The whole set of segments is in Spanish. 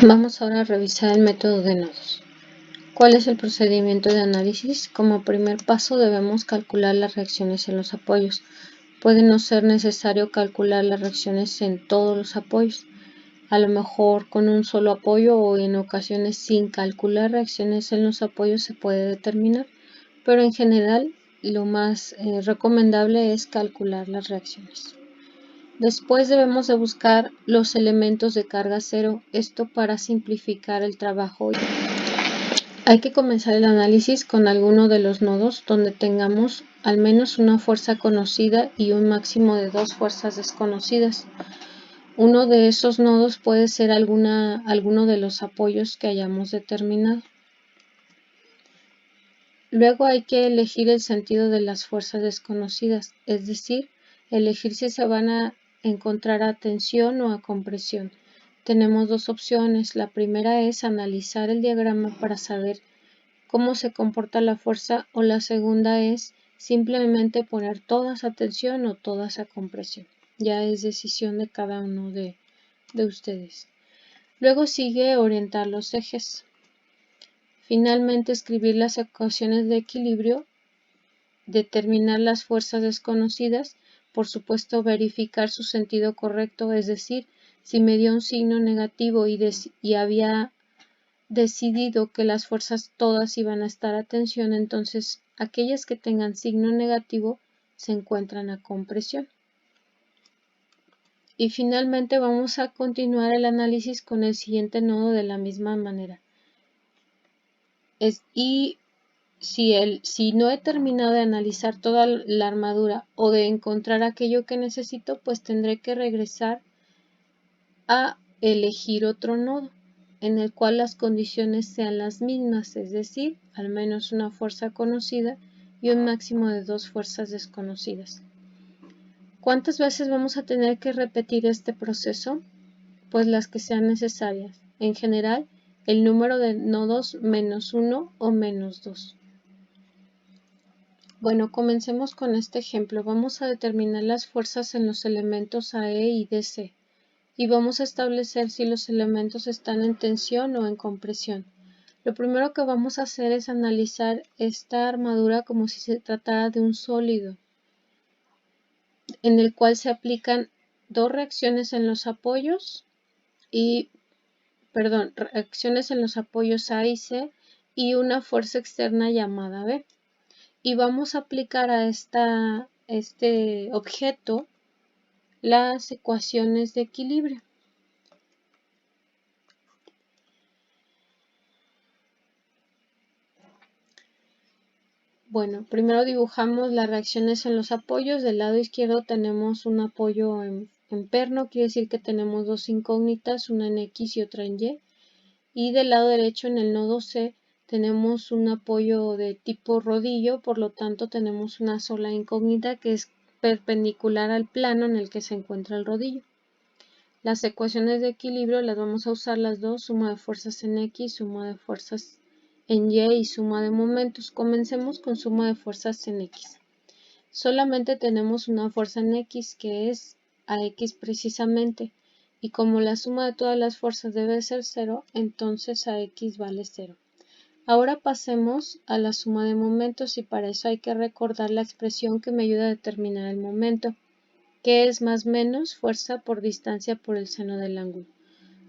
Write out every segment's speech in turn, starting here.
Vamos ahora a revisar el método de nodos. ¿Cuál es el procedimiento de análisis? Como primer paso debemos calcular las reacciones en los apoyos. Puede no ser necesario calcular las reacciones en todos los apoyos. A lo mejor con un solo apoyo o en ocasiones sin calcular reacciones en los apoyos se puede determinar, pero en general lo más recomendable es calcular las reacciones. Después debemos de buscar los elementos de carga cero, esto para simplificar el trabajo. Hay que comenzar el análisis con alguno de los nodos donde tengamos al menos una fuerza conocida y un máximo de 2 fuerzas desconocidas. Uno de esos nodos puede ser alguno de los apoyos que hayamos determinado. Luego hay que elegir el sentido de las fuerzas desconocidas, es decir, elegir si se van a encontrar a tensión o a compresión. Tenemos dos opciones. La primera es analizar el diagrama para saber cómo se comporta la fuerza, o la segunda es simplemente poner todas a tensión o todas a compresión. Ya es decisión de cada uno de ustedes. Luego sigue orientar los ejes. Finalmente escribir las ecuaciones de equilibrio, determinar las fuerzas desconocidas, por supuesto verificar su sentido correcto, es decir, si me dio un signo negativo y había decidido que las fuerzas todas iban a estar a tensión, entonces aquellas que tengan signo negativo se encuentran a compresión. Y finalmente vamos a continuar el análisis con el siguiente nodo de la misma manera. Si no he terminado de analizar toda la armadura o de encontrar aquello que necesito, pues tendré que regresar a elegir otro nodo en el cual las condiciones sean las mismas, es decir, al menos una fuerza conocida y un máximo de 2 fuerzas desconocidas. ¿Cuántas veces vamos a tener que repetir este proceso? Pues las que sean necesarias. En general, el número de nodos -1 o -2. Bueno, comencemos con este ejemplo. Vamos a determinar las fuerzas en los elementos AE y DC. Y vamos a establecer si los elementos están en tensión o en compresión. Lo primero que vamos a hacer es analizar esta armadura como si se tratara de un sólido, en el cual se aplican dos reacciones en los apoyos reacciones en los apoyos A y C y una fuerza externa llamada B. Y vamos a aplicar a este objeto las ecuaciones de equilibrio. Bueno, primero dibujamos las reacciones en los apoyos. Del lado izquierdo tenemos un apoyo en perno, quiere decir que tenemos dos incógnitas, una en X y otra en Y. Y del lado derecho, en el nodo C, tenemos un apoyo de tipo rodillo, por lo tanto tenemos una sola incógnita que es perpendicular al plano en el que se encuentra el rodillo. Las ecuaciones de equilibrio las vamos a usar las dos, suma de fuerzas en X, suma de fuerzas en Y y suma de momentos. Comencemos con suma de fuerzas en X. Solamente tenemos una fuerza en X que es AX precisamente, y como la suma de todas las fuerzas debe ser 0, entonces AX vale 0. Ahora pasemos a la suma de momentos, y para eso hay que recordar la expresión que me ayuda a determinar el momento, que es más menos fuerza por distancia por el seno del ángulo,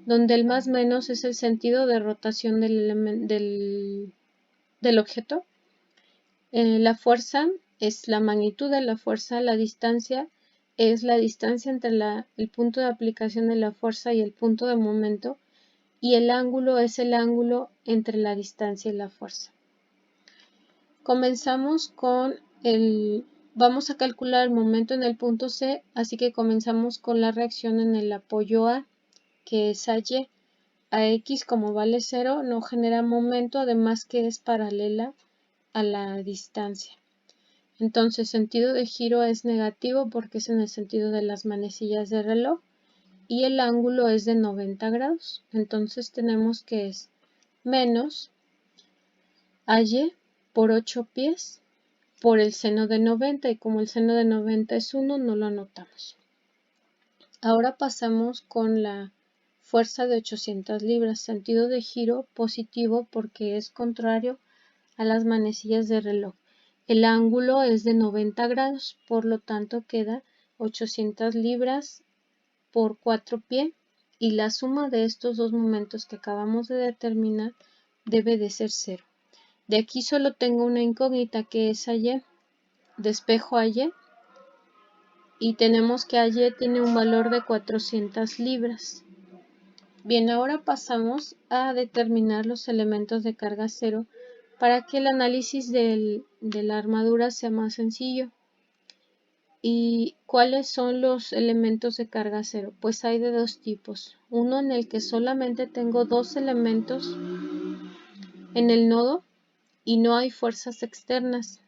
donde el más menos es el sentido de rotación del objeto. La fuerza es la magnitud de la fuerza, la distancia es la distancia entre el punto de aplicación de la fuerza y el punto de momento, y el ángulo es el ángulo entre la distancia y la fuerza. Comenzamos con vamos a calcular el momento en el punto C, así que comenzamos con la reacción en el apoyo A, que es AY. AX, como vale 0, no genera momento, además que es paralela a la distancia. Entonces, sentido de giro es negativo porque es en el sentido de las manecillas de reloj, y el ángulo es de 90 grados. Entonces tenemos que es menos AY por 8 pies por el seno de 90, y como el seno de 90 es 1, no lo anotamos. Ahora pasamos con la fuerza de 800 libras, sentido de giro positivo porque es contrario a las manecillas de reloj. El ángulo es de 90 grados, por lo tanto queda 800 libras por 4 pies y la suma de estos dos momentos que acabamos de determinar debe de ser 0. De aquí solo tengo una incógnita que es Y. Despejo a Y y tenemos que Y tiene un valor de 400 libras. Bien, ahora pasamos a determinar los elementos de carga cero para que el análisis de la armadura sea más sencillo. ¿Y cuáles son los elementos de carga cero? Pues hay de dos tipos. Uno en el que solamente tengo dos elementos en el nodo y no hay fuerzas externas.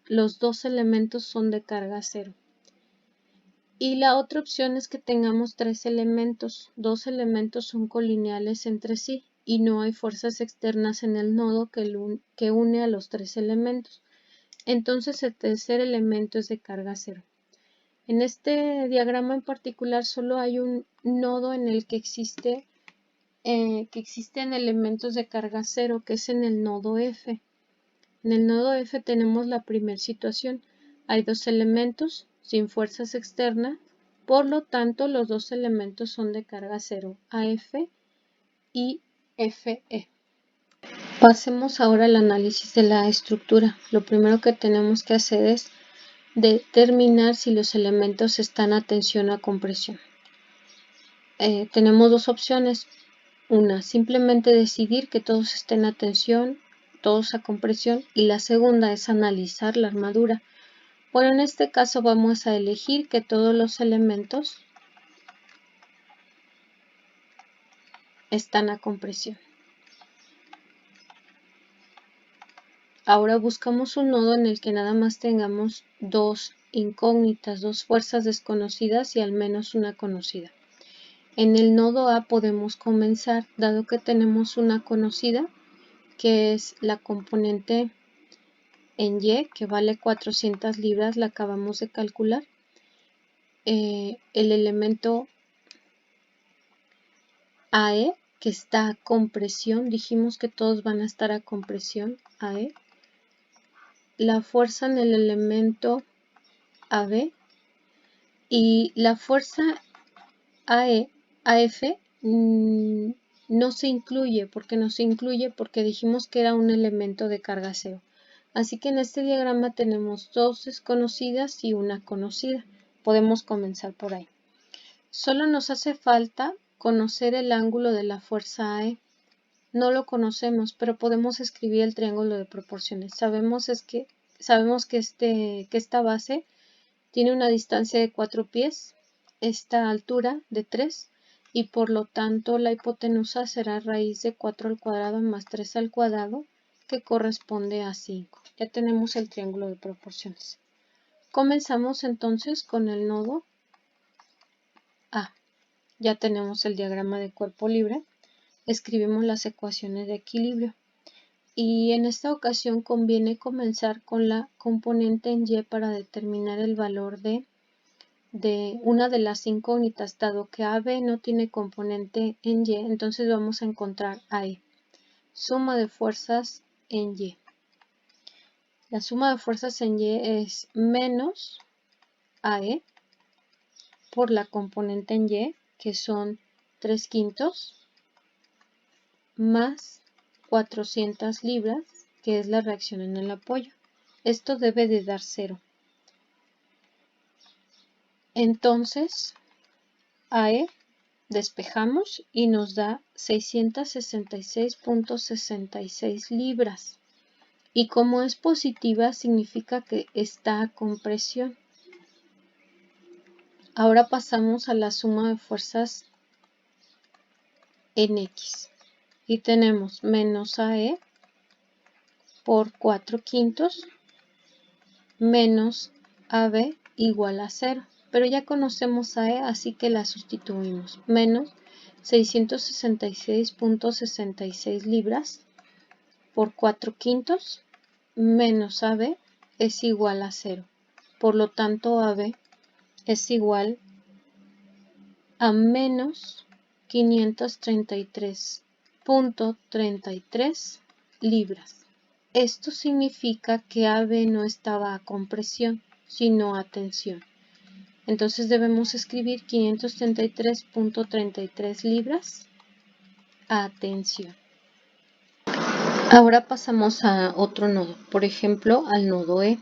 Los dos elementos son de carga cero. Y la otra opción es que tengamos tres elementos. Dos elementos son colineales entre sí y no hay fuerzas externas en el nodo que une a los tres elementos. Entonces el tercer elemento es de carga cero. En este diagrama en particular solo hay un nodo en el que existen elementos de carga cero, que es en el nodo F. En el nodo F tenemos la primera situación. Hay dos elementos sin fuerzas externas, por lo tanto los dos elementos son de carga cero, AF y FE. Pasemos ahora al análisis de la estructura. Lo primero que tenemos que hacer es determinar si los elementos están a tensión o a compresión. Tenemos dos opciones. Una, simplemente decidir que todos estén a tensión, todos a compresión, y la segunda es analizar la armadura. Bueno, en este caso vamos a elegir que todos los elementos están a compresión. Ahora buscamos un nodo en el que nada más tengamos dos incógnitas, dos fuerzas desconocidas y al menos una conocida. En el nodo A podemos comenzar, dado que tenemos una conocida, que es la componente en Y, que vale 400 libras, la acabamos de calcular. El elemento AE, que está a compresión, dijimos que todos van a estar a compresión, AE. La fuerza en el elemento AB y la fuerza AF no se incluye. ¿Por qué no se incluye? Porque dijimos que era un elemento de carga cero. Así que en este diagrama tenemos dos desconocidas y una conocida. Podemos comenzar por ahí. Solo nos hace falta conocer el ángulo de la fuerza AE. No lo conocemos, pero podemos escribir el triángulo de proporciones. Sabemos que esta base tiene una distancia de 4 pies, esta altura de 3, y por lo tanto la hipotenusa será raíz de 4 al cuadrado más 3 al cuadrado, que corresponde a 5. Ya tenemos el triángulo de proporciones. Comenzamos entonces con el nodo A. Ya tenemos el diagrama de cuerpo libre. Escribimos las ecuaciones de equilibrio. Y en esta ocasión conviene comenzar con la componente en Y para determinar el valor de una de las incógnitas. Dado que AB no tiene componente en Y, entonces vamos a encontrar AE. Suma de fuerzas en Y. La suma de fuerzas en Y es menos AE por la componente en Y, que son 3/5, más 400 libras, que es la reacción en el apoyo. Esto debe de dar 0. Entonces, AE despejamos y nos da 666.66 libras. Y como es positiva, significa que está a compresión. Ahora pasamos a la suma de fuerzas en X. Y tenemos menos AE por 4/5 menos AB igual a 0. Pero ya conocemos AE, así que la sustituimos. Menos 666.66 libras por 4/5 menos AB es igual a 0. Por lo tanto, AB es igual a menos 533.33 libras. Esto significa que AB no estaba a compresión, sino a tensión. Entonces debemos escribir 533.33 libras a tensión. Ahora pasamos a otro nodo, por ejemplo al nodo E.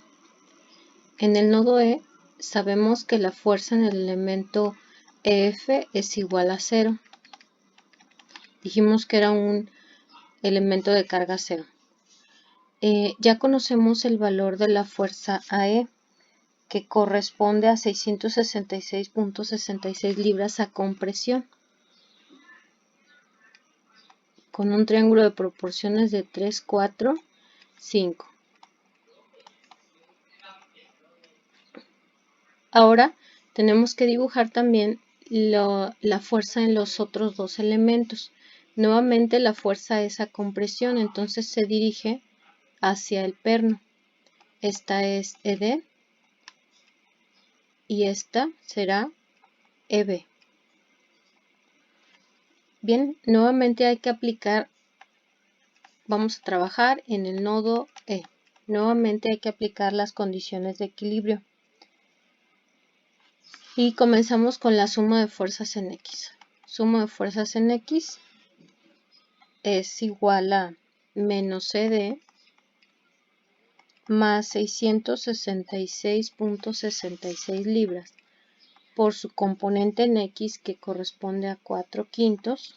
En el nodo E sabemos que la fuerza en el elemento EF es igual a 0. Dijimos que era un elemento de carga 0. Ya conocemos el valor de la fuerza AE, que corresponde a 666.66 libras a compresión, con un triángulo de proporciones de 3, 4, 5. Ahora tenemos que dibujar también la fuerza en los otros dos elementos. Nuevamente la fuerza es a compresión, entonces se dirige hacia el perno. Esta es ED y esta será EB. Bien, nuevamente hay que aplicar, vamos a trabajar en el nodo E. Nuevamente hay que aplicar las condiciones de equilibrio. Y comenzamos con la suma de fuerzas en X. Suma de fuerzas en X es igual a menos CD más 666.66 libras por su componente en X, que corresponde a 4/5,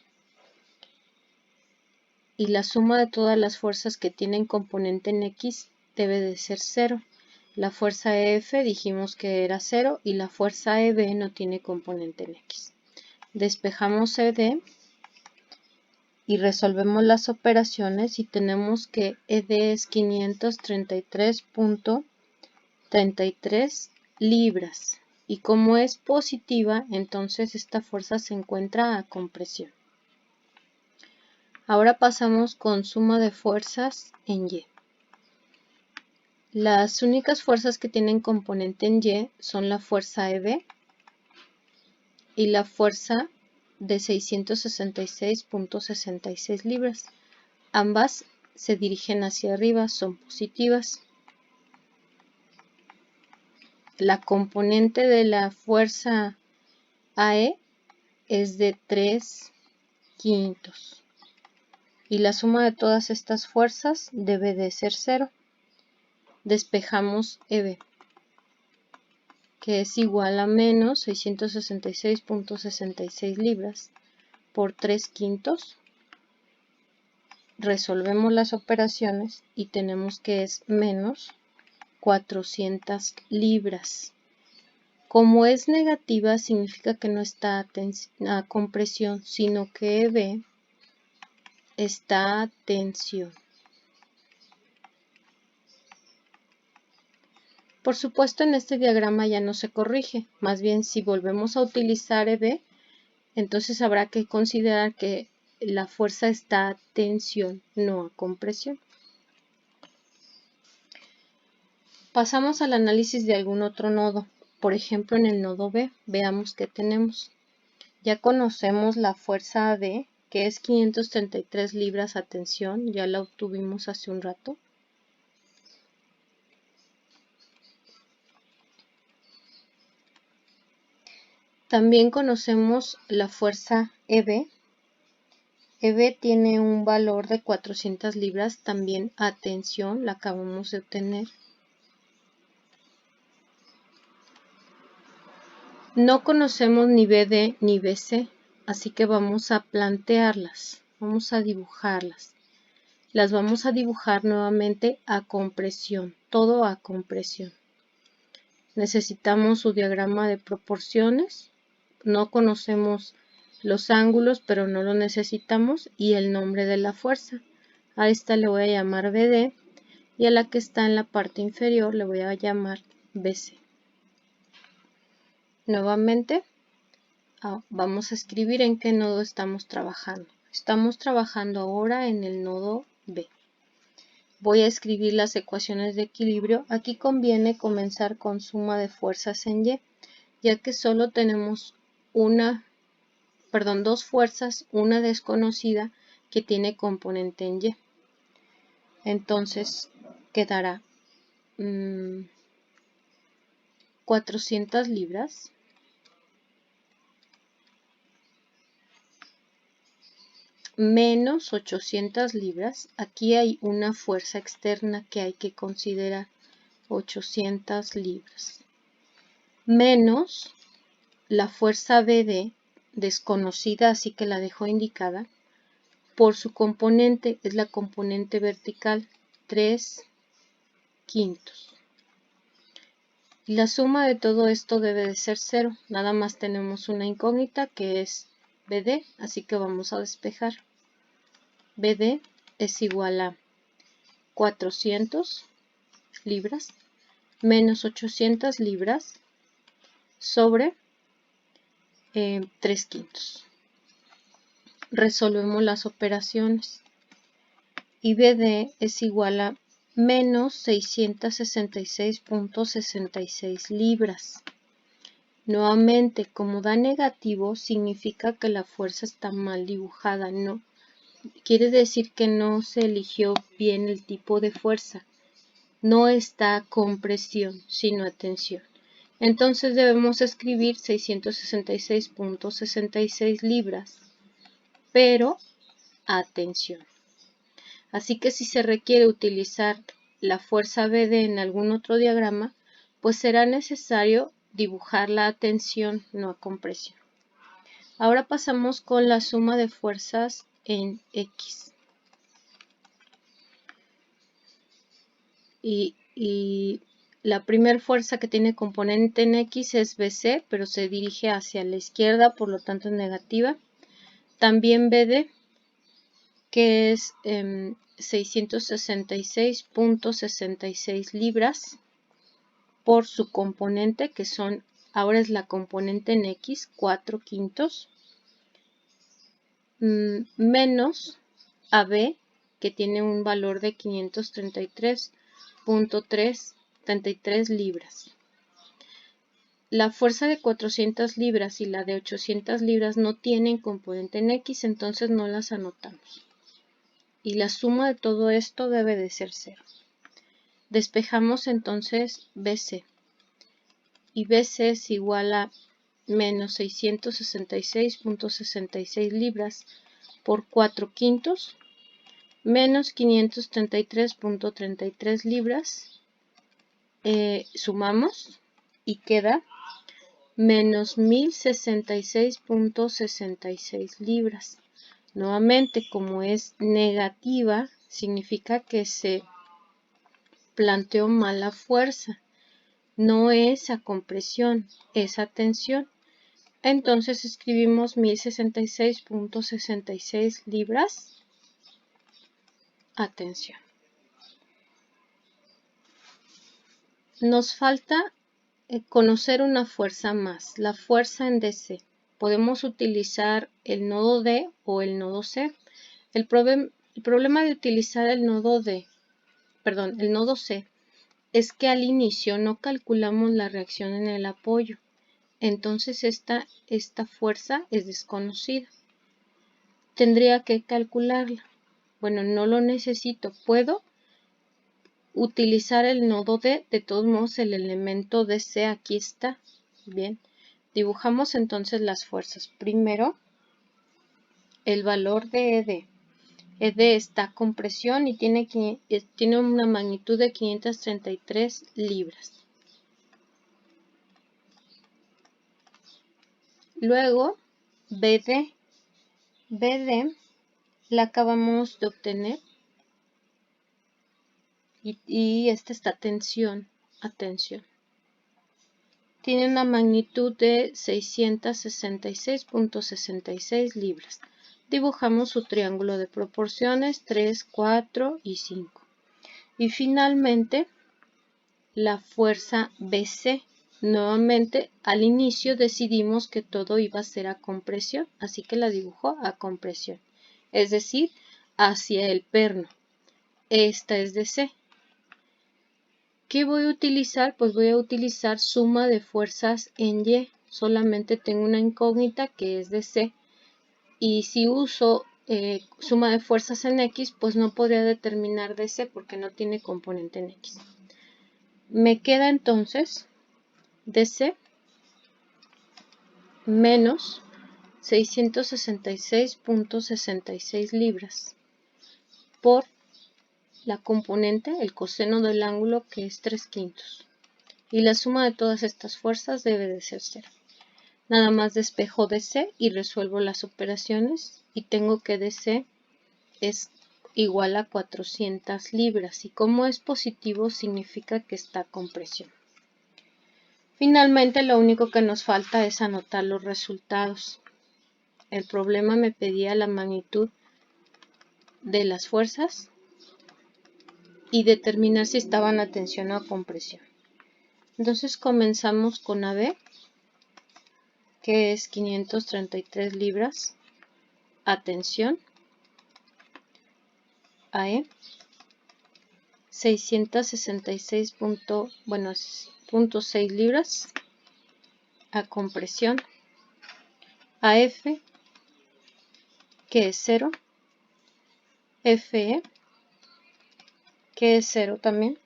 y la suma de todas las fuerzas que tienen componente en X debe de ser 0. La fuerza EF dijimos que era 0 y la fuerza EB no tiene componente en X. Despejamos ED y resolvemos las operaciones y tenemos que ED es 533.33 libras. Y como es positiva, entonces esta fuerza se encuentra a compresión. Ahora pasamos con suma de fuerzas en Y. Las únicas fuerzas que tienen componente en Y son la fuerza EB y la fuerza de 666.66 libras. Ambas se dirigen hacia arriba, son positivas. La componente de la fuerza AE es de 3/5 y la suma de todas estas fuerzas debe de ser 0. Despejamos EB, que es igual a menos 666.66 libras por 3/5. Resolvemos las operaciones y tenemos que es menos 400 libras. Como es negativa, significa que no está a compresión, sino que EB está a tensión. Por supuesto, en este diagrama ya no se corrige, más bien si volvemos a utilizar EB, entonces habrá que considerar que la fuerza está a tensión, no a compresión. Pasamos al análisis de algún otro nodo. Por ejemplo, en el nodo B, veamos qué tenemos. Ya conocemos la fuerza AD, que es 533 libras a tensión, ya la obtuvimos hace un rato. También conocemos la fuerza EB. EB tiene un valor de 400 libras también a tensión, la acabamos de obtener. No conocemos ni BD ni BC, así que vamos a plantearlas, vamos a dibujarlas. Las vamos a dibujar nuevamente a compresión, todo a compresión. Necesitamos su diagrama de proporciones. No conocemos los ángulos, pero no lo necesitamos, y el nombre de la fuerza. A esta le voy a llamar BD y a la que está en la parte inferior le voy a llamar BC. Nuevamente vamos a escribir en qué nodo estamos trabajando. Estamos trabajando ahora en el nodo B. Voy a escribir las ecuaciones de equilibrio. Aquí conviene comenzar con suma de fuerzas en Y, ya que solo tenemos una dos fuerzas, una desconocida que tiene componente en Y. Entonces quedará 400 libras menos 800 libras. Aquí hay una fuerza externa que hay que considerar, 800 libras, menos la fuerza BD, desconocida, así que la dejo indicada, por su componente, es la componente vertical, 3/5. Y la suma de todo esto debe de ser 0. Nada más tenemos una incógnita que es BD, así que vamos a despejar. BD es igual a 400 libras menos 800 libras sobre 3/5. Resolvemos las operaciones y BD es igual a menos 666.66 libras. Nuevamente, como da negativo, significa que la fuerza está mal dibujada, no. Quiere decir que no se eligió bien el tipo de fuerza. No está compresión, sino a tensión. Entonces debemos escribir 666.66 libras, pero a tensión. Así que si se requiere utilizar la fuerza BD en algún otro diagrama, pues será necesario dibujarla a tensión, no a compresión. Ahora pasamos con la suma de fuerzas en X. Y la primera fuerza que tiene componente en X es BC, pero se dirige hacia la izquierda, por lo tanto es negativa. También BD, que es 666.66 libras por su componente, que son, ahora es la componente en X, 4/5, menos AB, que tiene un valor de 533.33 libras. La fuerza de 400 libras y la de 800 libras no tienen componente en X, entonces no las anotamos. Y la suma de todo esto debe de ser 0. Despejamos entonces BC. Y BC es igual a menos 666.66 libras por 4/5 menos 533.33 libras. Sumamos y queda menos 1066.66 libras. Nuevamente, como es negativa, significa que se planteó mal la fuerza. No es a compresión, es a tensión. Entonces escribimos 1066.66 libras a tensión. Nos falta conocer una fuerza más, la fuerza en DC. Podemos utilizar el nodo D o el nodo C. El problema de utilizar el nodo C es que al inicio no calculamos la reacción en el apoyo. Entonces esta fuerza es desconocida. Tendría que calcularla. Bueno, no lo necesito. Puedo utilizar el nodo D. De todos modos, el elemento DC aquí está. Bien. Dibujamos entonces las fuerzas. Primero, el valor de ED. ED está con presión y tiene una magnitud de 533 libras. Luego, BD. BD la acabamos de obtener y esta está a tensión. Tiene una magnitud de 666.66 libras. Dibujamos su triángulo de proporciones 3, 4 y 5. Y finalmente, la fuerza BC. Nuevamente, al inicio decidimos que todo iba a ser a compresión, así que la dibujo a compresión, es decir, hacia el perno. Esta es DC. ¿Qué voy a utilizar? Pues voy a utilizar suma de fuerzas en Y. Solamente tengo una incógnita que es DC. y si uso suma de fuerzas en X, pues no podría determinar DC porque no tiene componente en X. Me queda entonces DC menos 666.66 libras por la componente, el coseno del ángulo, que es 3/5. Y la suma de todas estas fuerzas debe de ser 0. Nada más despejo DC y resuelvo las operaciones y tengo que DC es igual a 400 libras. Y como es positivo significa que está con presión. Finalmente lo único que nos falta es anotar los resultados. El problema me pedía la magnitud de las fuerzas y determinar si estaban a tensión o a compresión. Entonces comenzamos con AB, que es 533 libras, a tensión, AE, 666.6 libras, a compresión, AF, que es 0, FE, que es 0 también,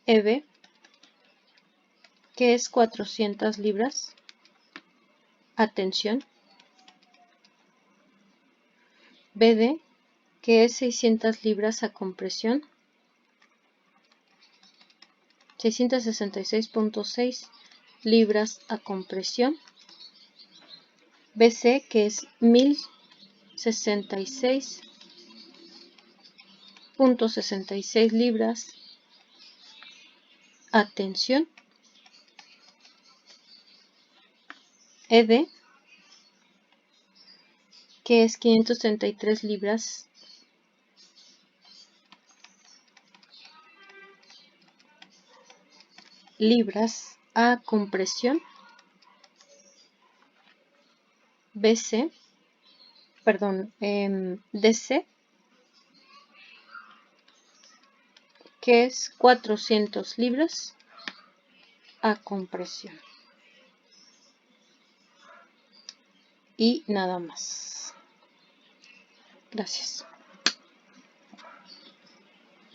EB, que es 400 libras, a tensión, BD, que es 600 libras a compresión, 666.6 libras a compresión, BC, que es 1066.66 libras a tensión, ED, que es 533 libras a compresión, DC, DC, que es 400 libras a compresión. Y nada más. Gracias.